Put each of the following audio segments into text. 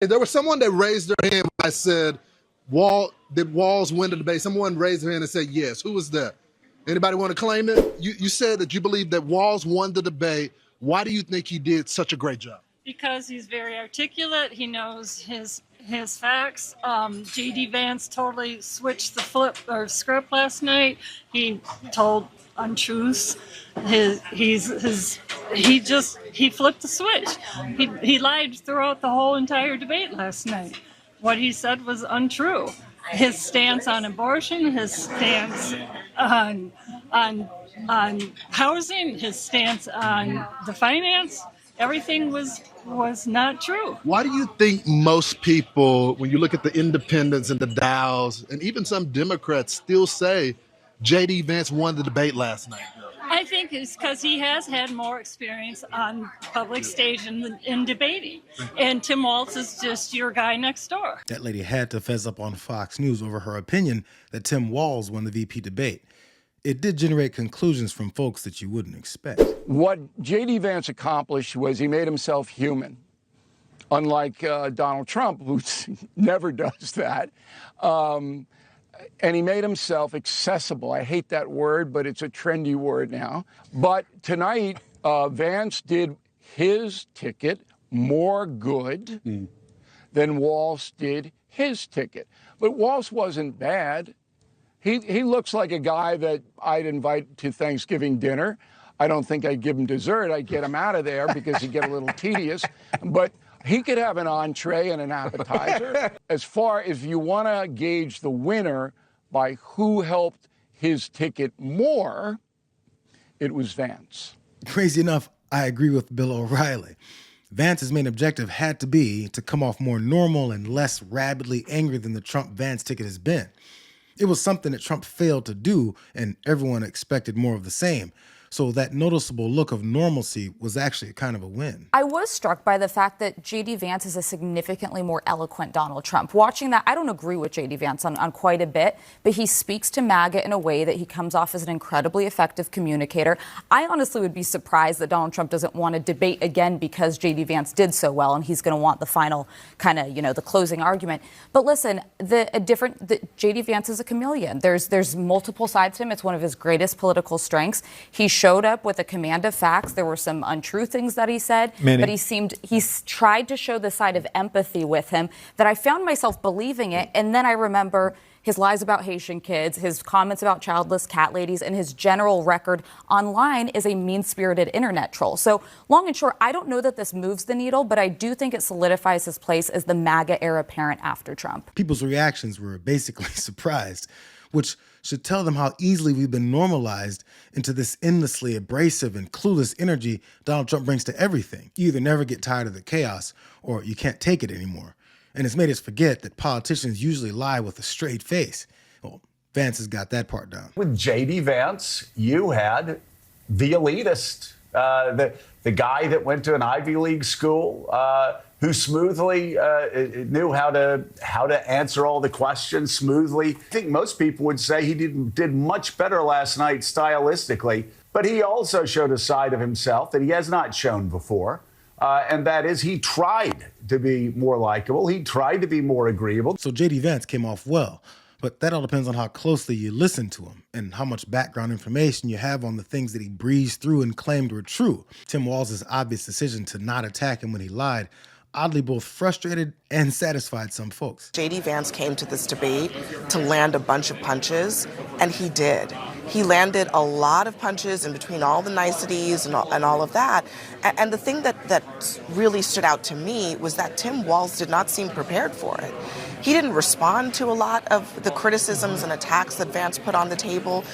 There was someone that raised their hand when I said, did Walz win the debate? Someone raised their hand and said yes. Who was that? Anybody want to claim it? You said that you believe that Walz won the debate. Why do you think he did such a great job? Because he's very articulate. He knows his facts. J.D. Vance totally switched the script last night. He told untruths. He flipped the switch. He lied throughout the whole entire debate last night. What he said was untrue. His stance on abortion, his stance on housing, his stance on the finance, everything was not true. Why do you think most people, when you look at the independents and the Dows, and even some Democrats still say J.D. Vance won the debate last night? I think it's because he has had more experience on public stage in debating. And Tim Walz is just your guy next door. That lady had to fess up on Fox News over her opinion that Tim Walz won the VP debate. It did generate conclusions from folks that you wouldn't expect. What J.D. Vance accomplished was he made himself human, unlike Donald Trump, who never does that. And he made himself accessible. I hate that word, but it's a trendy word now. But tonight, Vance did his ticket more good than Walz did his ticket. But Walz wasn't bad. He looks like a guy that I'd invite to Thanksgiving dinner. I don't think I'd give him dessert. I'd get him out of there because he'd get a little tedious. But he could have an entree and an appetizer. As far as you want to gauge the winner by who helped his ticket more, it was Vance. Crazy enough, I agree with Bill O'Reilly. Vance's main objective had to be to come off more normal and less rabidly angry than the Trump-Vance ticket has been. It was something that Trump failed to do, and everyone expected more of the same. So that noticeable look of normalcy was actually kind of a win. I was struck by the fact that J.D. Vance is a significantly more eloquent Donald Trump. Watching that, I don't agree with J.D. Vance on quite a bit, but he speaks to MAGA in a way that he comes off as an incredibly effective communicator. I honestly would be surprised that Donald Trump doesn't want to debate again because J.D. Vance did so well, and he's going to want the final kind of, the closing argument. But listen, J.D. Vance is a chameleon. There's multiple sides to him. It's one of his greatest political strengths. He showed up with a command of facts. There were some untrue things that he said, but he's tried to show the side of empathy with him that I found myself believing it. And then I remember his lies about Haitian kids, his comments about childless cat ladies, and his general record online is a mean-spirited internet troll. So long and short, I don't know that this moves the needle, but I do think it solidifies his place as the MAGA heir apparent after Trump. People's reactions were basically surprised, which should tell them how easily we've been normalized into this endlessly abrasive and clueless energy Donald Trump brings to everything. You either never get tired of the chaos or you can't take it anymore. And it's made us forget that politicians usually lie with a straight face. Well, Vance has got that part down. With J.D. Vance, you had the elitist, the guy that went to an Ivy League school, who smoothly knew how to answer all the questions smoothly. I think most people would say he did much better last night stylistically, but he also showed a side of himself that he has not shown before, and that is he tried to be more likable. He tried to be more agreeable. So J.D. Vance came off well, but that all depends on how closely you listen to him and how much background information you have on the things that he breezed through and claimed were true. Tim Walz's obvious decision to not attack him when he lied oddly both frustrated and satisfied some folks. J.D. Vance came to this debate to land a bunch of punches, and he did. He landed a lot of punches in between all the niceties and all of that. And the thing that really stood out to me was that Tim Walz did not seem prepared for it. He didn't respond to a lot of the criticisms and attacks that Vance put on the table.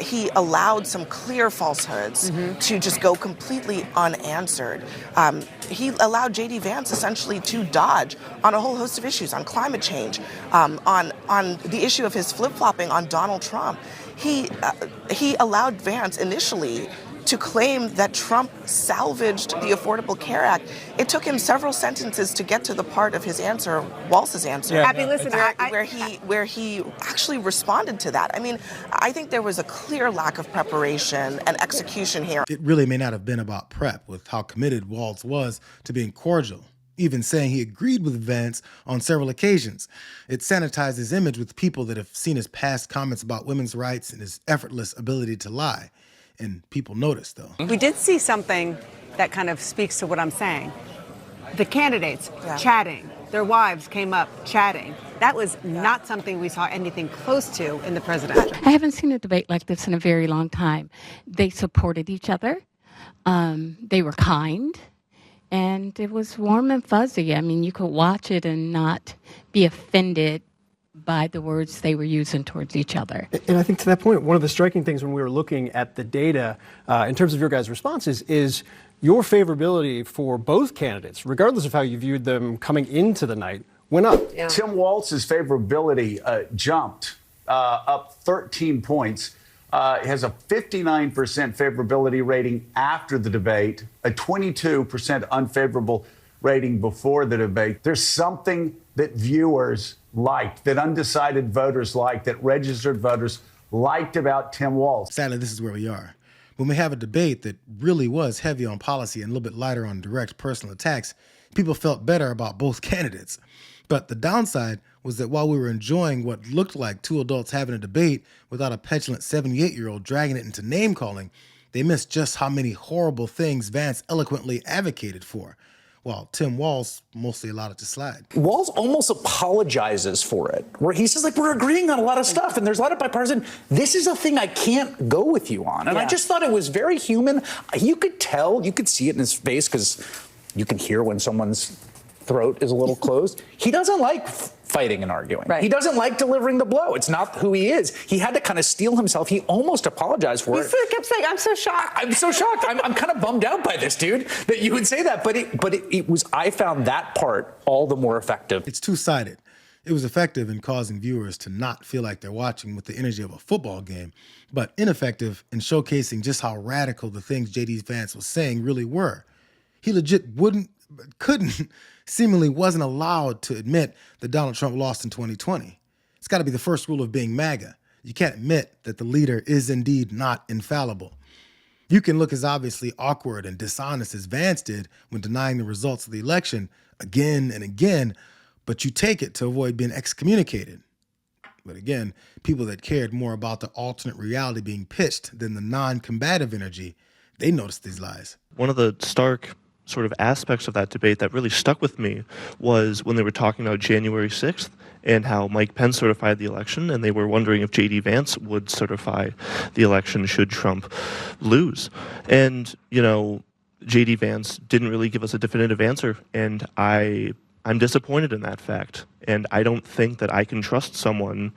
He allowed some clear falsehoods to just go completely unanswered. He allowed J.D. Vance essentially to dodge on a whole host of issues, on climate change, on the issue of his flip-flopping on Donald Trump. He allowed Vance initially to claim that Trump salvaged the Affordable Care Act. It took him several sentences to get to the part of his answer, Walz's answer, where he actually responded to that. I mean, I think there was a clear lack of preparation and execution here. It really may not have been about prep with how committed Walz was to being cordial. even saying he agreed with Vance on several occasions. It sanitized his image with people that have seen his past comments about women's rights and his effortless ability to lie. And people noticed, though. We did see something that kind of speaks to what I'm saying. The candidates chatting. Their wives came up chatting. That was not something we saw anything close to in the presidential. I haven't seen a debate like this in a very long time. They supported each other. They were kind. And it was warm and fuzzy. I mean, you could watch it and not be offended by the words they were using towards each other. And I think to that point, one of the striking things when we were looking at the data in terms of your guys' responses is your favorability for both candidates, regardless of how you viewed them coming into the night, went up. Yeah. Tim Walz's favorability jumped up 13 points. Has a 59% favorability rating after the debate, a 22% unfavorable rating before the debate. There's something that viewers liked, that undecided voters liked, that registered voters liked about Tim Walz. Sadly, this is where we are. When we have a debate that really was heavy on policy and a little bit lighter on direct personal attacks, people felt better about both candidates. But the downside was that while we were enjoying what looked like two adults having a debate without a petulant 78-year-old dragging it into name-calling, they missed just how many horrible things Vance eloquently advocated for, while Tim Walz mostly allowed it to slide. Walz almost apologizes for it, where he says, like, we're agreeing on a lot of stuff, and there's a lot of bipartisan. This is a thing I can't go with you on. And I just thought it was very human. You could tell, you could see it in his face, because you can hear when someone's throat is a little closed. He doesn't like fighting and arguing. Right. He doesn't like delivering the blow. It's not who he is. He had to kind of steel himself. He almost apologized for it. He kept saying, I'm so shocked. I'm so shocked. I'm kind of bummed out by this, dude, that you would say that. But it was, I found that part all the more effective. It's two-sided. It was effective in causing viewers to not feel like they're watching with the energy of a football game, but ineffective in showcasing just how radical the things J.D. Vance was saying really were. He legit couldn't, seemingly wasn't allowed to admit that Donald Trump lost in 2020. It's got to be the first rule of being MAGA. You can't admit that the leader is indeed not infallible. You can look as obviously awkward and dishonest as Vance did when denying the results of the election again and again, but you take it to avoid being excommunicated. But again, people that cared more about the alternate reality being pitched than the non-combative energy, they noticed these lies. One of the stark sort of aspects of that debate that really stuck with me was when they were talking about January 6th and how Mike Pence certified the election, and they were wondering if J.D. Vance would certify the election should Trump lose. And, you know, J.D. Vance didn't really give us a definitive answer, and I'm disappointed in that fact. And I don't think that I can trust someone,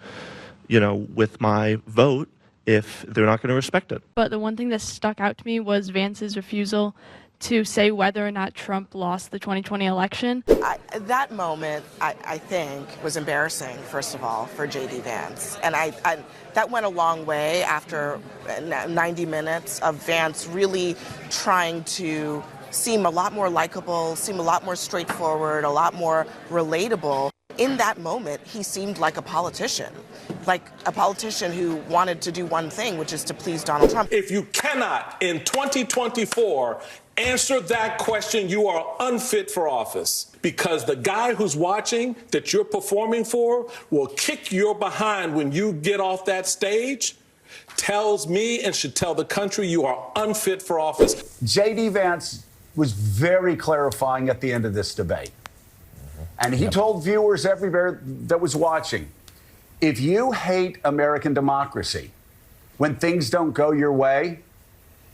you know, with my vote if they're not going to respect it. But the one thing that stuck out to me was Vance's refusal to say whether or not Trump lost the 2020 election. That moment, I think, was embarrassing, first of all, for J.D. Vance. And that went a long way after 90 minutes of Vance really trying to seem a lot more likable, seem a lot more straightforward, a lot more relatable. In that moment, he seemed like a politician who wanted to do one thing, which is to please Donald Trump. If you cannot, in 2024, answer that question, you are unfit for office, because the guy who's watching that you're performing for will kick your behind when you get off that stage, tells me and should tell the country you are unfit for office. J.D. Vance was very clarifying at the end of this debate. And he told viewers everywhere that was watching, if you hate American democracy, when things don't go your way,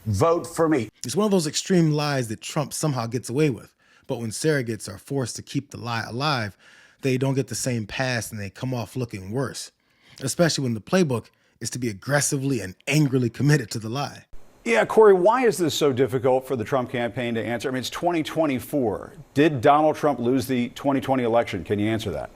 vote for me. It's one of those extreme lies that Trump somehow gets away with. But when surrogates are forced to keep the lie alive, they don't get the same pass and they come off looking worse. Especially when the playbook is to be aggressively and angrily committed to the lie. Yeah, Corey, why is this so difficult for the Trump campaign to answer? I mean, it's 2024. Did Donald Trump lose the 2020 election? Can you answer that?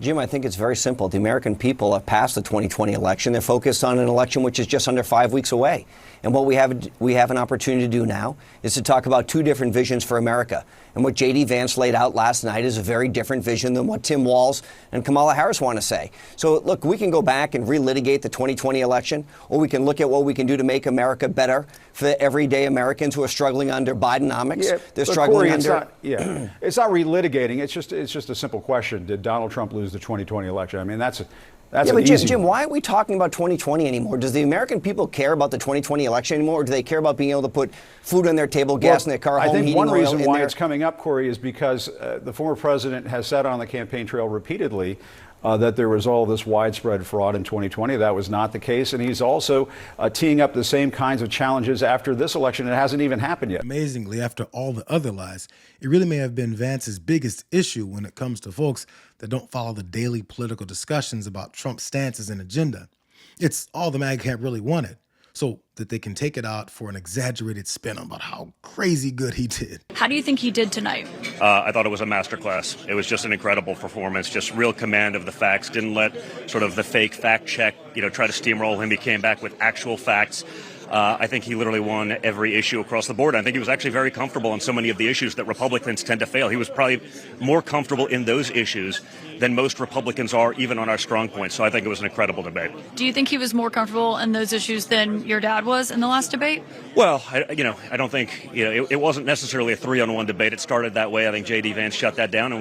Jim, I think it's very simple. The American people have passed the 2020 election. They're focused on an election which is just under 5 weeks away. And what we have an opportunity to do now is to talk about two different visions for America. And what J.D. Vance laid out last night is a very different vision than what Tim Walz and Kamala Harris want to say. So, look, we can go back and relitigate the 2020 election, or we can look at what we can do to make America better for everyday Americans who are struggling under Bidenomics. Yeah, They're struggling under... It's not relitigating. It's just a simple question. Did Donald Trump lose the 2020 election? I mean, that's but Jim, why are we talking about 2020 anymore? Does the American people care about the 2020 election anymore, or do they care about being able to put food on their table, gas in their car, home I think heating one oil reason in why their... it's coming up, Corey, is because the former president has said on the campaign trail repeatedly that there was all this widespread fraud in 2020. That was not the case. And he's also teeing up the same kinds of challenges after this election. It hasn't even happened yet. Amazingly, after all the other lies, it really may have been Vance's biggest issue when it comes to folks that don't follow the daily political discussions about Trump's stances and agenda. It's all the MAGA camp really wanted, so that they can take it out for an exaggerated spin about how crazy good he did. How do you think he did tonight? I thought it was a masterclass. It was just an incredible performance, just real command of the facts. Didn't let sort of the fake fact check, try to steamroll him. He came back with actual facts. I think he literally won every issue across the board. I think he was actually very comfortable on so many of the issues that Republicans tend to fail. He was probably more comfortable in those issues than most Republicans are, even on our strong points. So I think it was an incredible debate. Do you think he was more comfortable in those issues than your dad was in the last debate? Well, I don't think, it wasn't necessarily a 3-on-1 debate. It started that way. I think J.D. Vance shut that down. And